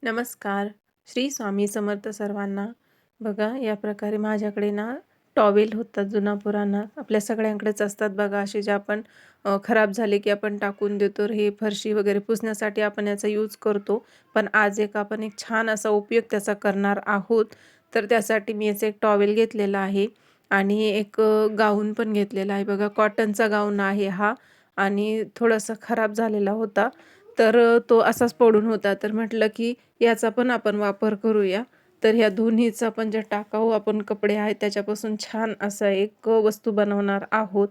नमस्कार. श्री स्वामी समर्थ सर्वांना. बघा या प्रकारे माझ्याकडे ना टॉवेल होतात जुना पुराणा. आपल्या सगळ्यांकडेच असतात बघा असे जे आपण खराब झाले की आपण टाकून देतो. तर हे फरशी वगैरे पुसण्यासाठी आपण याचा यूज करतो. पण आज आपण एक छान असा उपयोग त्याचा करणार आहोत. तर त्यासाठी मी याचा एक टॉवेल घेतलेला आहे आणि एक गाऊन पण घेतलेला आहे. बघा कॉटनचा गाऊन आहे हा आणि थोडासा खराब झालेला होता. तर तो असाच पडून होता. तर म्हटलं की याचा पण आपण वापर करूया. तर ह्या दोन्हीचा पण जे टाकाऊ आपण कपडे आहेत त्याच्यापासून छान असा एक वस्तू बनवणार आहोत.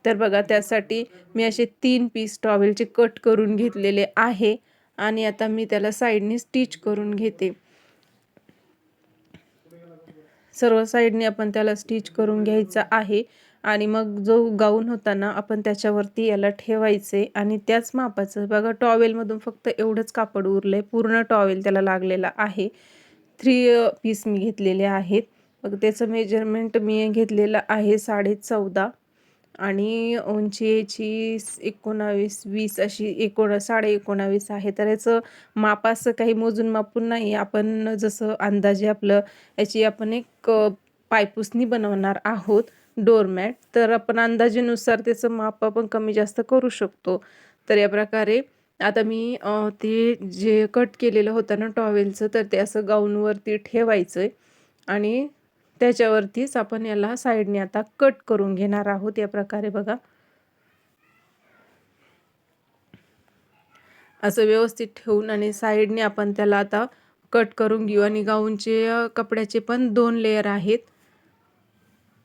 तर बघा त्यासाठी मी असे 3 पीस टॉवेलचे कट करून घेतलेले आहे आणि आता मी त्याला साइडनी स्टिच करून घेते. सर्व साइडने आपण त्याला स्टिच करून घ्यायचा आहे आणि मग जो गाऊन होता ना आपण त्याच्यावरती याला ठेवायचे आणि त्याच मापाचं बघा टॉवेलमधून फक्त एवढंच कापड उरलंय. पूर्ण टॉवेल त्याला लागलेला आहे. 3 पीस मी घेतलेले आहेत. मग त्याचं मेजरमेंट मी घेतलेलं आहे 14.5 आणि उंची याची 19, 20 अशी 19.5 आहे. तर याचं माप असं काही मोजून मापून नाही. आपण जसं अंदाजे आपलं याची आपण एक पायपुसणी बनवणार आहोत डोरमॅट. तर आपण अंदाजेनुसार त्याचं माप आपण कमी जास्त करू शकतो. तर या प्रकारे आता मी ते जे कट केलेलं होतं ना टॉवेलचं तर ते असं गाऊनवरती ठेवायचं आणि त्याच्यावरतीच आपण याला साईडने आता कट करून घेणार आहोत या प्रकारे बघा. असं व्यवस्थित ठेवून आणि साईडने आपण त्याला आता कट करून घेऊ आणि गाऊनचे कपड्याचे पण 2 लेयर आहेत.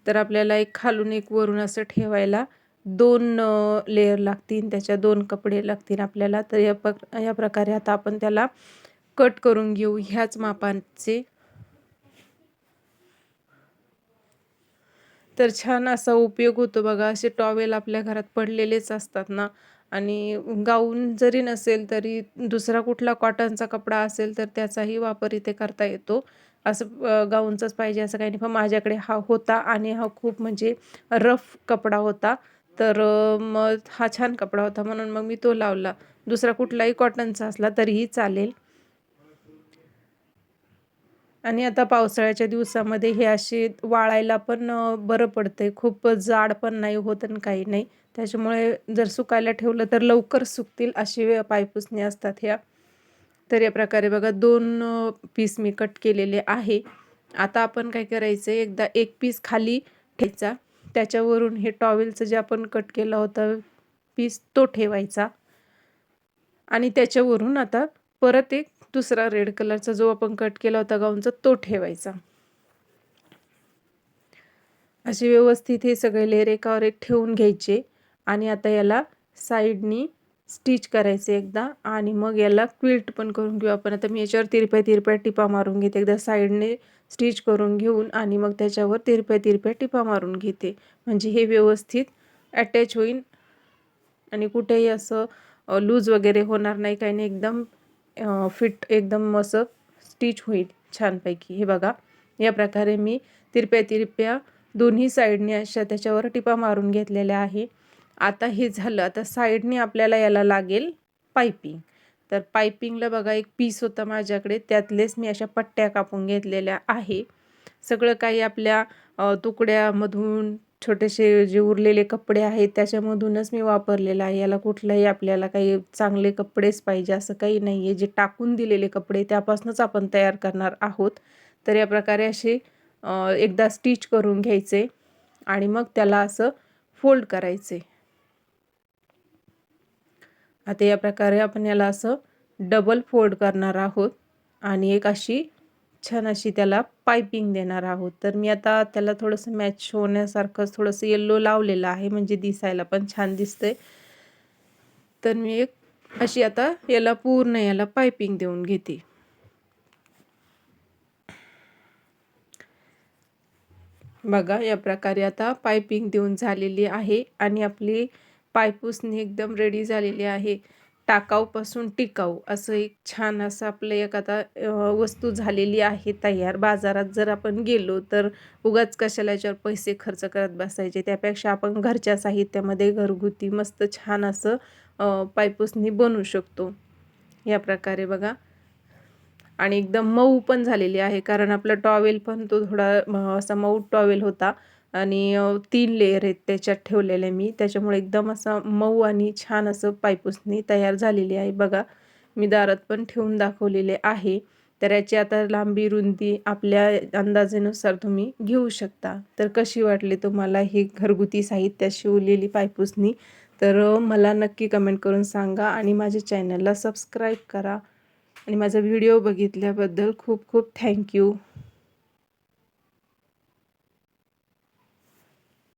तर आपल्याला एक खालून एक वरून असं ठेवायला 2 लेयर लागतील. त्याच्या 2 कपडे लागतील आपल्याला. तर या प्रकारे आता आपण त्याला कट करून घेऊ ह्याच मापांचे. तर छान असा उपयोग होतो बघा. असे टॉवेल आपल्या घरात पडलेलेच असतात ना आणि गाऊन जरी नसेल तरी दुसरा कुठला कॉटनचा कपडा असेल तर त्याचाही वापर इथे करता येतो. असं गाऊनचाच पाहिजे असं काही नाही. पण माझ्याकडे हा होता आणि हा खूप म्हणजे रफ कपडा होता. तर मग हा छान कपडा होता म्हणून मग मी तो लावला. दुसरा कुठलाही कॉटनचा असला तरीही चालेल. आणि आता पावसाळ्याच्या दिवसामध्ये हे असे वाळायला पण बरं पडतंय. खूप जाड पण नाही होत आणि काही नाही. त्याच्यामुळे जर सुकायला ठेवलं तर लवकर सुकतील अशी पायपुसणी असतात ह्या. तर या प्रकारे बघा 2 पीस मी कट केलेले आहे. आता आपण काय करायचं एकदा एक पीस खाली ठेवायचा. त्याच्यावरून हे टॉवेलचं जे आपण कट केलं होतं पीस तो ठेवायचा आणि त्याच्यावरून आता परत एक दुसरा रेड कलरचा जो आपण कट केला होता गाऊनचा तो ठेवायचा. असे व्यवस्थित हे सगळे लेयर एकावर एक ठेवून घ्यायचे आणि आता याला साईडनी स्टिच करायचे एकदा आणि मग याला क्विल्ट पण करून घेऊ आपण. आता मी याच्यावर तिरप्या-तिरप्या टिपा मारून घेते. एकदा साईडने स्टिच करून घेऊन आणि मग त्याच्यावर तिरप्या-तिरप्या टिपा मारून घेते. म्हणजे हे व्यवस्थित अटॅच होईल आणि कुठेही असं लूज वगैरे होणार नाही, काही नाही. एकदम फिट एकदम असं स्टिच होईल छानपैकी. हे बघा या प्रकारे मी तिरप्या-तिरप्या दोन्ही साईडने अशा त्याच्यावर टिपा मारून घेतलेल्या आहे. आता हे झालं. आता साईडने आपल्याला याला लागेल पाइपिंग. तर पाइपिंगला बघा एक पीस होता माझ्याकडे. त्यातलेच मी अशा पट्ट्या कापून घेतलेल्या आहे. सगळं काही आपल्या तुकड्यामधून छोटेसे जे उरलेले कपडे आहेत त्याच्यामधूनच मी वापरलेलं आहे. याला कुठलाही आपल्याला काही चांगले कपडेच पाहिजे असं काही नाही आहे. जे टाकून दिलेले कपडे त्यापासूनच आपण तयार करणार आहोत. तर या प्रकारे असे एकदा स्टिच करून घ्यायचे आणि मग त्याला असं फोल्ड करायचे. आता या प्रकारे आपण याला असं डबल फोल्ड करणार आहोत आणि एक अशी छान अशी त्याला पाइपिंग देणार आहोत. तर मी आता त्याला थोडंसं मॅच होण्यासारखंच थोडंसं येलो लावलेलं आहे म्हणजे दिसायला पण छान दिसतंय. तर मी एक अशी आता याला पूर्ण याला पाइपिंग देऊन घेते. बघा या प्रकारे आता पाइपिंग देऊन झालेली आहे आणि आपली पायपुसणी एकदम रेडी झालेली आहे. टाकाऊपासून टिकाऊ असं एक छान असं आपलं एक आता वस्तू झालेली आहे तयार. बाजारात जर आपण गेलो तर उगाच कशाला याच्यावर पैसे खर्च करत बसायचे. त्यापेक्षा आपण घरच्या साहित्यामध्ये घरगुती मस्त छान असं पायपुसणी बनवू शकतो. या प्रकारे बघा आणि एकदम मऊ पण झालेली आहे, कारण आपला टॉवेल पण तो थोडा असा मऊ टॉवेल होता आणि 3 लेयर आहेत त्याच्यात ठेवलेले मी, त्याच्यामुळे एकदम असं मऊ आणि छान असं पायपुसणी तयार झालेली आहे. बघा, मी दारात पण ठेवून दाखवलेले आहे. तर याची आता लांबी रुंदी आपल्या अंदाजानुसार तुम्ही घेऊ शकता. तर कशी वाटली तुम्हाला ही घरगुती साहित्यात शिवलेली पायपुसणी? तर मला नक्की कमेंट करून सांगा आणि माझ्या चॅनलला सबस्क्राईब करा आणि माझा व्हिडिओ बघितल्याबद्दल खूप खूप थँक्यू.